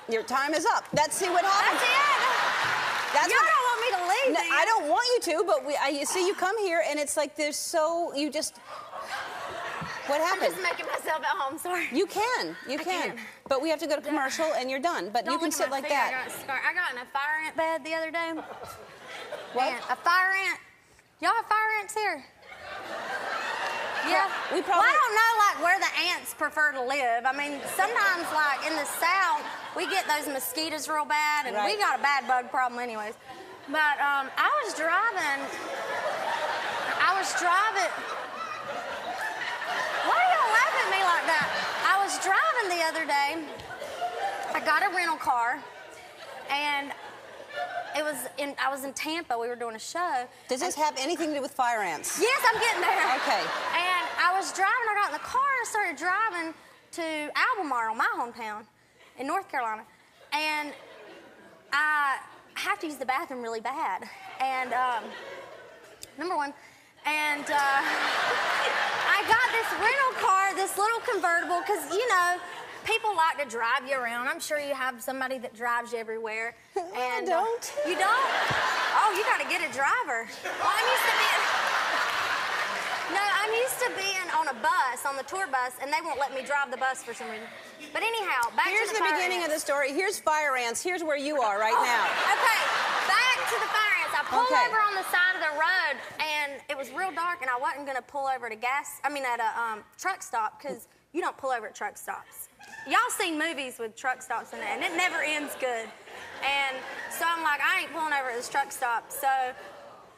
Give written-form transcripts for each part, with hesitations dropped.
Your time is up. Let's see what happens. That's it. Y'all don't want me to leave. No, I don't want you to, but you see, you come here and it's like there's so you just. What happened? I'm just making myself at home. Sorry. You can. But we have to go to commercial and you're done. But you can sit like that. I got in a fire ant bed the other day. What? A fire ant. Y'all have fire ants here? Yeah. We probably. Well, I don't know, like, where the ants prefer to live. I mean, sometimes, like, in the South, we get those mosquitoes real bad, and we got a bad bug problem anyways. But I was driving. Why are y'all laughing at me like that? I was driving the other day. I got a rental car, and I was in Tampa. We were doing a show. Does this have anything to do with fire ants? Yes, I'm getting there. Okay. And I was driving. I got in the car and started driving to Albemarle, my hometown, in North Carolina. And I have to use the bathroom really bad. And number one. And I got this rental car, this little convertible, because, you know, people like to drive you around. I'm sure you have somebody that drives you everywhere. And, I don't. You don't? Oh, you got to get a driver. Well, I'm used to being on a bus, on the tour bus, and they won't let me drive the bus for some reason. But anyhow, back Here's to the beginning of the story. Here's fire ants. Here's where you are right now. Okay, back to the fire ants. I pulled over on the side of the road, and it was real dark, and I wasn't going to pull over at a truck stop, because you don't pull over at truck stops. Y'all seen movies with truck stops in there, and it never ends good. And so I'm like, I ain't pulling over at this truck stop. So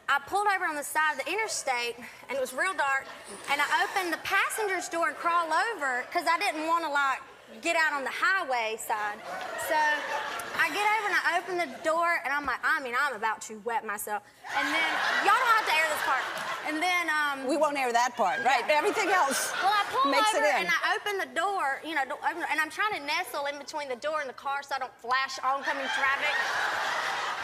I pulled over on the side of the interstate, and it was real dark, and I opened the passenger's door and crawled over, because I didn't want to, like, get out on the highway side. So I get over and I open the door, and I'm like, I'm about to wet myself. And then, y'all don't have to air this part. And then, we won't air that part, right? Everything else well, I pull over it in. and I open the door, you know, and I'm trying to nestle in between the door and the car so I don't flash oncoming traffic.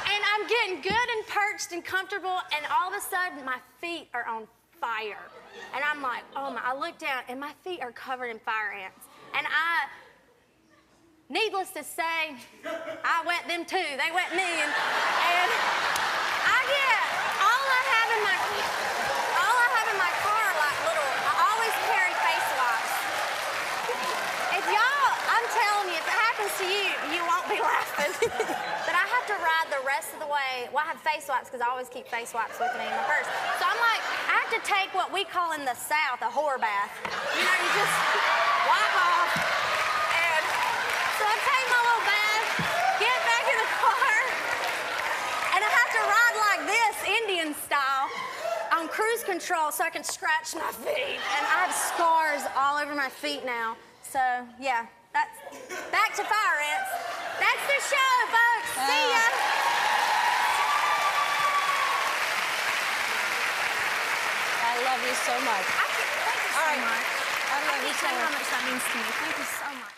And I'm getting good and perched and comfortable, and all of a sudden, my feet are on fire. And I'm like, oh my, I look down, and my feet are covered in fire ants. And needless to say, I wet them too. They wet me, and all I have in my car are like I always carry face wipes. I'm telling you, if it happens to you, you won't be laughing. But I have to ride the rest of the way. Well, I have face wipes because I always keep face wipes with me in my purse. So I'm like, I have to take what we call in the South a whore bath. You know, you just wipe off. And so I take my little bath, get back in the car, and I have to ride like this, Indian style, on cruise control so I can scratch my feet. And I have scars all over my feet now. So, yeah, that's back to fire ants. That's the show, folks. See ya. I love you so much. Thank you so much. I love you so much. How much that means to me. Thank you so much.